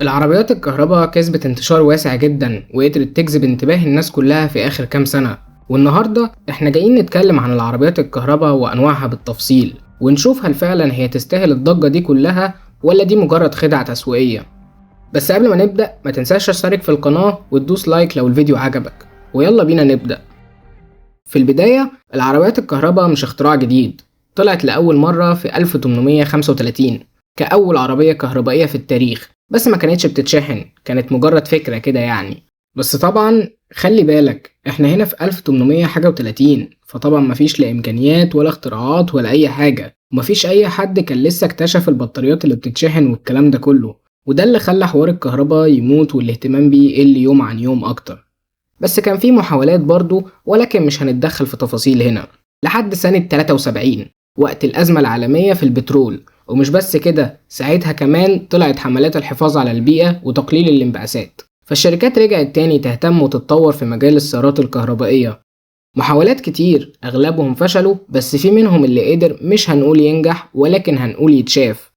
العربيات الكهرباء كسبت انتشار واسع جدا وقدرت تجذب انتباه الناس كلها في آخر كام سنة. والنهاردة احنا جايين نتكلم عن العربيات الكهرباء وأنواعها بالتفصيل، ونشوف هل فعلا هي تستاهل الضجة دي كلها ولا دي مجرد خدعة تسويقية. بس قبل ما نبدأ ما تنساش تشترك في القناة وتدوس لايك لو الفيديو عجبك، ويلا بينا نبدأ. في البداية العربيات الكهرباء مش اختراع جديد، طلعت لأول مرة في 1835 كأول عربية كهربائية في التاريخ، بس ما كانتش بتتشحن، كانت مجرد فكرة كده يعني. بس طبعا خلي بالك احنا هنا في 1830، فطبعا مفيش لا إمكانيات ولا اختراعات ولا أي حاجة، ومفيش أي حد كان لسه اكتشف البطاريات اللي بتتشحن والكلام ده كله، وده اللي خلى حوار الكهرباء يموت والاهتمام بيه يقل يوم عن يوم أكتر. بس كان في محاولات برضو، ولكن مش هنتدخل في تفاصيل هنا، لحد سنة 73 وقت الأزمة العالمية في البترول. ومش بس كده، ساعتها كمان طلعت حملات الحفاظ على البيئة وتقليل الانبعاثات، فالشركات رجعت تاني تهتم وتتطور في مجال السيارات الكهربائية. محاولات كتير أغلبهم فشلوا، بس في منهم اللي قدر مش هنقول ينجح ولكن هنقول يتشاف،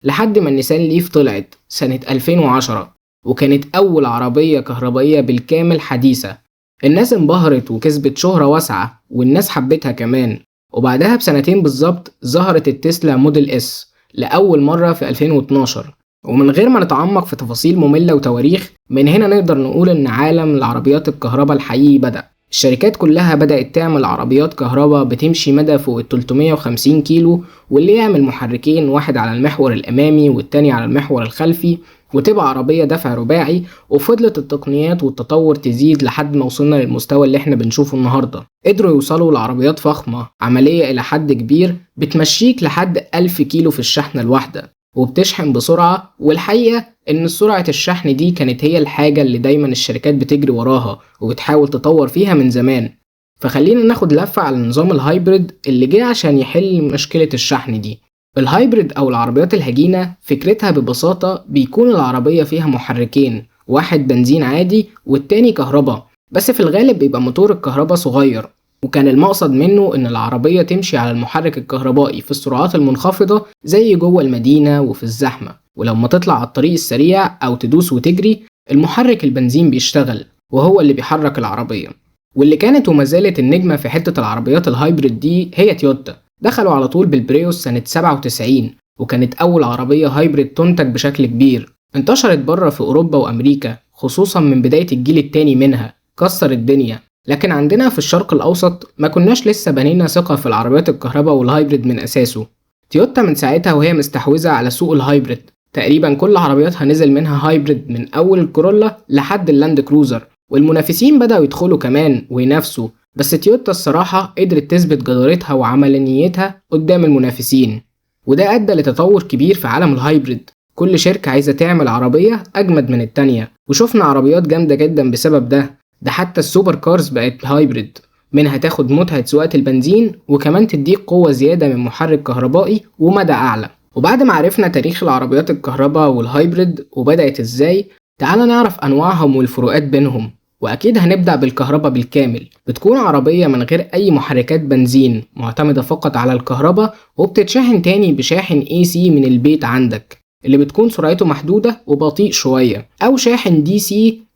لحد ما النيسان ليف طلعت سنة 2010، وكانت أول عربية كهربائية بالكامل حديثة. الناس انبهرت وكسبت شهرة واسعة والناس حبتها كمان. وبعدها بسنتين بالظبط ظهرت التسلا موديل اس لأول مرة في 2012. ومن غير ما نتعمق في تفاصيل مملة وتواريخ، من هنا نقدر نقول إن عالم العربيات الكهرباء الحقيقي بدأ. الشركات كلها بدأت تعمل عربيات كهرباء بتمشي مدى فوق ال 350 كيلو، واللي يعمل محركين، واحد على المحور الأمامي والتاني على المحور الخلفي، وتبقى عربية دفع رباعي. وفضلت التقنيات والتطور تزيد لحد ما وصلنا للمستوى اللي احنا بنشوفه النهاردة. قدروا يوصلوا لعربيات فخمة عملية إلى حد كبير، بتمشيك لحد 1000 كيلو في الشحنة الواحدة، وبتشحن بسرعة. والحقيقة إن سرعة الشحن دي كانت هي الحاجة اللي دايما الشركات بتجري وراها وبتحاول تطور فيها من زمان. فخلينا ناخد لفة على نظام الهايبريد اللي جه عشان يحل مشكلة الشحن دي. الهايبريد أو العربيات الهجينة فكرتها ببساطة بيكون العربية فيها محركين، واحد بنزين عادي والتاني كهرباء، بس في الغالب بيبقى موتور الكهرباء صغير. وكان المقصد منه إن العربية تمشي على المحرك الكهربائي في السرعات المنخفضة زي جوه المدينة وفي الزحمة، ولما تطلع على الطريق السريع أو تدوس وتجري المحرك البنزين بيشتغل وهو اللي بيحرك العربية. واللي كانت وما زالت النجمة في حتة العربيات الهايبريد دي هي تويوتا. دخلوا على طول بالبريوس سنة 97، وكانت أول عربية هايبريد تنتج بشكل كبير. انتشرت بره في أوروبا وأمريكا خصوصا من بداية الجيل التاني منها، كسر الدنيا. لكن عندنا في الشرق الأوسط ما كناش لسه بنينا ثقة في العربيات الكهرباء والهايبريد من أساسه. تويوتا من ساعتها وهي مستحوذة على سوق الهايبريد، تقريبا كل عربياتها نزل منها هايبريد من أول الكورولا لحد اللاند كروزر، والمنافسين بدأوا يدخلوا كمان وينافسوا. بس تويوتا الصراحة قدرت تثبت جدارتها وعملانيتها قدام المنافسين، وده أدى لتطور كبير في عالم الهايبريد. كل شركة عايزة تعمل عربية أجمد من التانية، وشوفنا عربيات جامدة جدا بسبب ده حتى السوبر كارز بقت هايبريد، منها تاخد متعة سواقة البنزين وكمان تديك قوة زيادة من محرك كهربائي ومدى أعلى. وبعد ما عرفنا تاريخ العربيات الكهرباء والهايبريد وبدأت إزاي، تعال نعرف أنواعهم والفروقات بينهم. وأكيد هنبدأ بالكهرباء بالكامل. بتكون عربية من غير أي محركات بنزين، معتمدة فقط على الكهرباء، وبتتشحن تاني بشاحن AC من البيت عندك، اللي بتكون سرعته محدودة وبطيء شوية، أو شاحن DC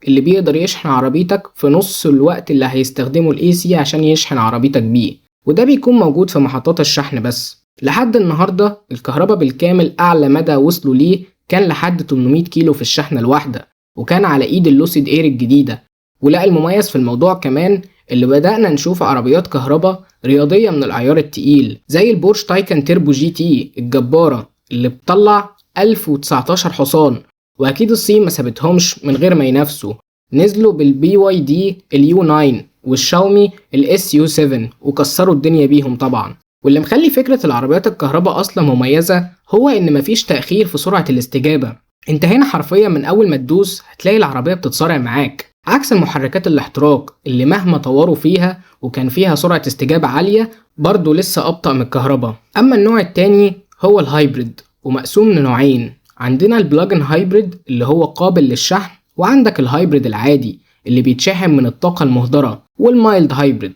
اللي بيقدر يشحن عربيتك في نص الوقت اللي هيستخدمه AC عشان يشحن عربيتك بيه، وده بيكون موجود في محطات الشحن بس. لحد النهاردة الكهرباء بالكامل أعلى مدى وصلوا ليه كان لحد 800 كيلو في الشحنة الواحدة، وكان على إيد اللوسيد إير الجديدة. ولا المميز في الموضوع كمان اللي بدأنا نشوف عربيات كهرباء رياضية من العيار التقيل، زي البورش تايكان تيربو GT الجبارة اللي بتطلع 1019 حصان. وأكيد الصين ما سابتهمش من غير ما ينافسوا، نزلوا بالBYD اليو 9 والشاومي SU7 وكسروا الدنيا بيهم طبعا. واللي مخلي فكرة العربيات الكهرباء أصلا مميزة هو إن مفيش تأخير في سرعة الاستجابة. انت هنا حرفيا من أول ما تدوس هتلاقي العربية بتتصارع معاك، عكس المحركات الاحتراق اللي مهما طوروا فيها وكان فيها سرعة استجابة عالية برضو لسه أبطأ من الكهرباء. أما النوع التاني هو الهايبريد، ومقسوم لنوعين. عندنا البلاجن هايبريد اللي هو قابل للشحن، وعندك الهايبريد العادي اللي بيتشحن من الطاقة المهدرة، والمايلد هايبريد.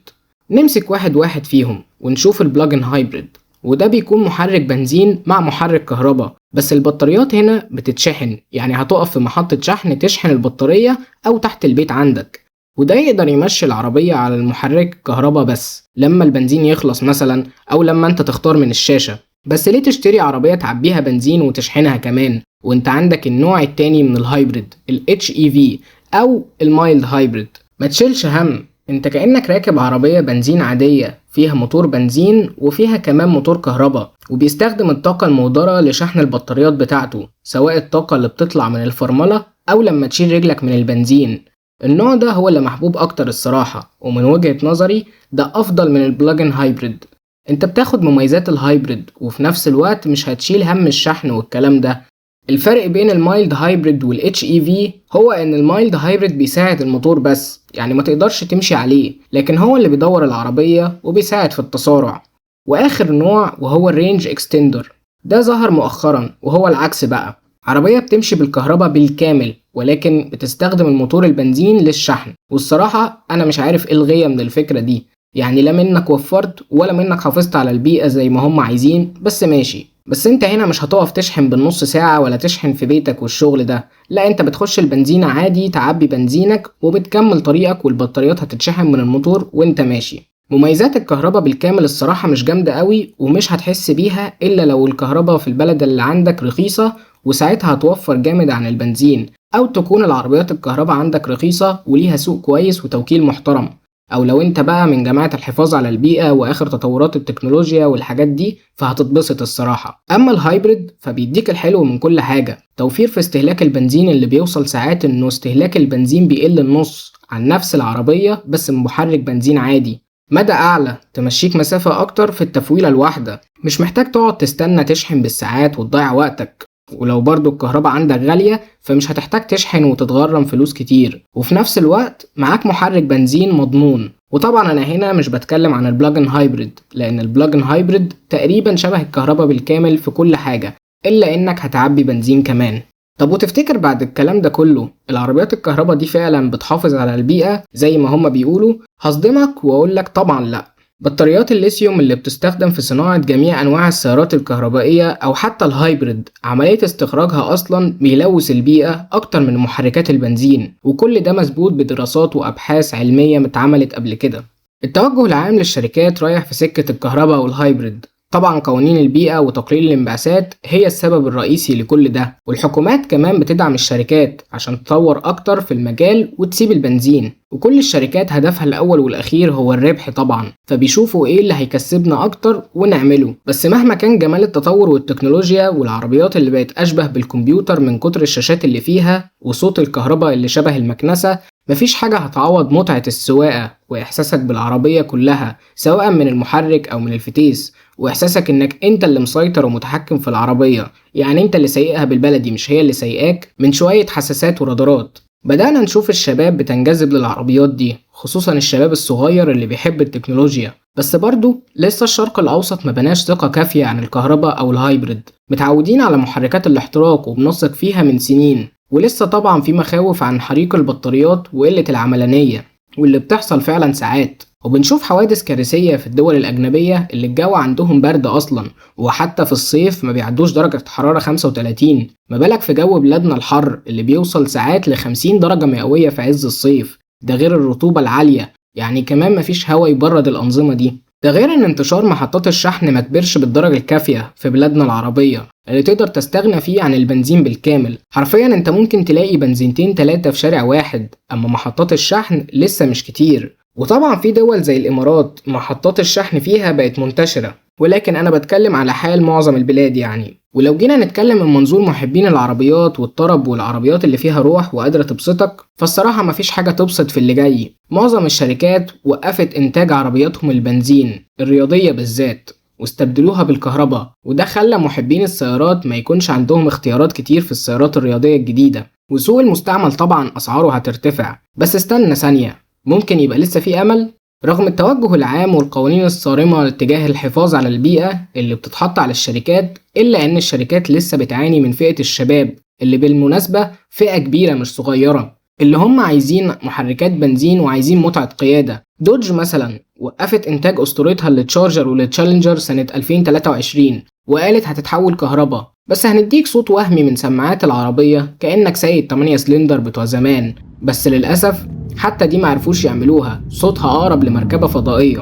نمسك واحد واحد فيهم ونشوف البلاجن هايبريد، وده بيكون محرك بنزين مع محرك كهرباء، بس البطاريات هنا بتتشحن، يعني هتقف في محطة شحن تشحن البطارية أو تحت البيت عندك، وده يقدر يمشي العربية على المحرك الكهرباء بس لما البنزين يخلص مثلا، أو لما أنت تختار من الشاشة. بس ليه تشتري عربية تعبيها بنزين وتشحنها كمان وانت عندك النوع التاني من الهايبريد ال HEV أو المايلد هايبريد؟ ما تشيلش هم، انت كأنك راكب عربية بنزين عادية فيها موتور بنزين وفيها كمان موتور كهرباء، وبيستخدم الطاقة المهدرة لشحن البطاريات بتاعته، سواء الطاقة اللي بتطلع من الفرملة أو لما تشيل رجلك من البنزين. النوع ده هو اللي محبوب أكتر الصراحة، ومن وجهة نظري ده أفضل من البلاجن هايبريد. انت بتاخد مميزات الهايبريد وفي نفس الوقت مش هتشيل هم الشحن والكلام ده. الفرق بين المايلد هايبريد وال HEV هو ان المايلد هايبريد بيساعد الموتور بس، يعني ما تقدرش تمشي عليه، لكن هو اللي بيدور العربية وبيساعد في التسارع. واخر نوع وهو الرينج اكستندر، ده ظهر مؤخرا وهو العكس بقى، عربية بتمشي بالكهرباء بالكامل ولكن بتستخدم الموتور البنزين للشحن. والصراحة انا مش عارف ايه الغية من الفكرة دي، يعني لا منك وفرت ولا منك حافظت على البيئة زي ما هم عايزين، بس ماشي. بس انت هنا مش هتقف تشحن بالنص ساعة ولا تشحن في بيتك والشغل ده، لا انت بتخش البنزينة عادي تعبي بنزينك وبتكمل طريقك والبطاريات هتتشحن من الموتور وانت ماشي. مميزات الكهرباء بالكامل الصراحة مش جامدة قوي ومش هتحس بيها الا لو الكهرباء في البلد اللي عندك رخيصة، وساعتها هتوفر جامد عن البنزين، او تكون العربيات الكهرباء عندك رخيصة وليها سوق كويس وتوكيل محترم، او لو انت بقى من جماعة الحفاظ على البيئة واخر تطورات التكنولوجيا والحاجات دي فهتتبسط الصراحة. اما الهايبريد فبيديك الحلو من كل حاجة، توفير في استهلاك البنزين اللي بيوصل ساعات انه استهلاك البنزين بيقل النص عن نفس العربية بس بمحرك بنزين عادي، مدى اعلى تمشيك مسافة اكتر في التفويلة الواحدة، مش محتاج تقعد تستنى تشحن بالساعات وتضيع وقتك. ولو برضو الكهرباء عندك غالية فمش هتحتاج تشحن وتتغرم فلوس كتير، وفي نفس الوقت معاك محرك بنزين مضمون. وطبعا انا هنا مش بتكلم عن البلاجن هايبريد، لان البلاجن هايبريد تقريبا شبه الكهرباء بالكامل في كل حاجة الا انك هتعبي بنزين كمان. طب وتفتكر بعد الكلام ده كله العربيات الكهرباء دي فعلا بتحافظ على البيئة زي ما هما بيقولوا؟ هصدمك واقولك طبعا لا. بطاريات الليثيوم اللي بتستخدم في صناعة جميع أنواع السيارات الكهربائية أو حتى الهايبريد عملية استخراجها أصلا بيلوث البيئة أكتر من محركات البنزين، وكل ده مثبوت بدراسات وأبحاث علمية اتعملت قبل كده. التوجه العام للشركات رايح في سكة الكهرباء والهايبريد، طبعا قوانين البيئة وتقليل الانبعاثات هي السبب الرئيسي لكل ده، والحكومات كمان بتدعم الشركات عشان تطور أكتر في المجال وتسيب البنزين، وكل الشركات هدفها الأول والأخير هو الربح طبعا، فبيشوفوا إيه اللي هيكسبنا أكتر ونعمله. بس مهما كان جمال التطور والتكنولوجيا والعربيات اللي بقت أشبه بالكمبيوتر من كتر الشاشات اللي فيها وصوت الكهرباء اللي شبه المكنسة، مفيش حاجة هتعوض متعة السواقة وإحساسك بالعربية كلها سواء من المحرك أو من الفتيس، وإحساسك إنك أنت اللي مسيطر ومتحكم في العربية، يعني أنت اللي سايقها بالبلدي مش هي اللي سايقاك، من شوية حساسات ورادارات. بدأنا نشوف الشباب بتنجذب للعربيات دي، خصوصا الشباب الصغير اللي بيحب التكنولوجيا، بس برضو لسه الشرق الأوسط ما بناش ثقة كافية عن الكهرباء أو الهايبريد، متعودين على محركات الاحتراق وبنثق فيها من سنين، ولسه طبعا في مخاوف عن حريق البطاريات وقلة العملانية واللي بتحصل فعلا ساعات، وبنشوف حوادث كارثية في الدول الأجنبية اللي الجو عندهم برد أصلا، وحتى في الصيف ما بيعدوش درجة حرارة 35، ما بالك في جو بلادنا الحر اللي بيوصل ساعات ل50 درجة مئوية في عز الصيف، ده غير الرطوبة العالية، يعني كمان مفيش هوا يبرد الأنظمة دي، ده غير ان انتشار محطات الشحن ما كبرش بالدرجة الكافية في بلادنا العربية اللي تقدر تستغنى فيه عن البنزين بالكامل. حرفيا انت ممكن تلاقي بنزينتين 3 في شارع واحد، اما محطات الشحن لسه مش كتير. وطبعا في دول زي الامارات محطات الشحن فيها بقت منتشرة، ولكن انا بتكلم على حال معظم البلاد يعني. ولو جينا نتكلم من منظور محبين العربيات والطرب والعربيات اللي فيها روح وقادرة تبسطك، فالصراحة مفيش حاجة تبسط في اللي جاي. معظم الشركات وقفت انتاج عربياتهم البنزين الرياضية بالذات واستبدلوها بالكهرباء، وده خلى محبين السيارات ما يكونش عندهم اختيارات كتير في السيارات الرياضية الجديدة، وسوق المستعمل طبعا اسعاره هترتفع. بس استنى ثانية، ممكن يبقى لسه في امل. رغم التوجه العام والقوانين الصارمة تجاه الحفاظ على البيئة اللي بتتحط على الشركات، إلا أن الشركات لسه بتعاني من فئة الشباب اللي بالمناسبة فئة كبيرة مش صغيرة، اللي هم عايزين محركات بنزين وعايزين متعة قيادة. دوج مثلا وقفت إنتاج أسطورتها للتشارجر وللتشالنجر سنة 2023 وقالت هتتحول كهرباء، بس هنديك صوت وهمي من سماعات العربية كأنك سايق 8 سلندر بتوع زمان. بس للأسف حتى دي معرفوش يعملوها، صوتها أقرب لمركبة فضائية.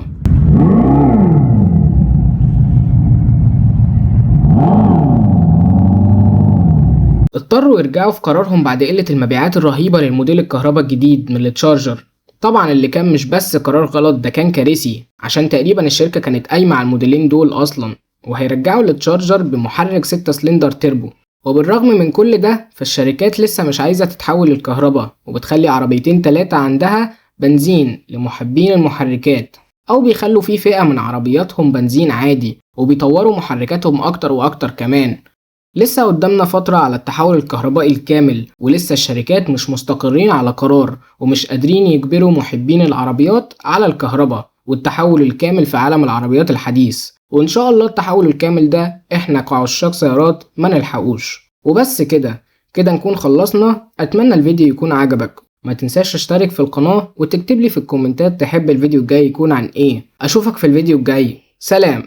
اضطروا يرجعوا في قرارهم بعد قلة المبيعات الرهيبة للموديل الكهرباء الجديد من التشارجر. طبعا اللي كان مش بس قرار غلط، ده كان كارثي، عشان تقريبا الشركة كانت قايمة على الموديلين دول أصلا. وهيرجعوا للتشارجر بمحرك 6 سلندر تربو. وبالرغم من كل ده فالشركات لسه مش عايزة تتحول للكهرباء، وبتخلي عربيتين 3 عندها بنزين لمحبين المحركات، أو بيخلوا فيه فئة من عربياتهم بنزين عادي، وبيطوروا محركاتهم أكتر وأكتر كمان. لسه قدامنا فترة على التحول الكهربائي الكامل، ولسه الشركات مش مستقرين على قرار، ومش قادرين يجبروا محبين العربيات على الكهرباء والتحول الكامل في عالم العربيات الحديث. وإن شاء الله التحول الكامل ده إحنا كعشاق سيارات ما نلحقوش. وبس كده نكون خلصنا. أتمنى الفيديو يكون عجبك. ما تنساش تشترك في القناة وتكتب لي في الكومنتات تحب الفيديو الجاي يكون عن إيه. أشوفك في الفيديو الجاي. سلام.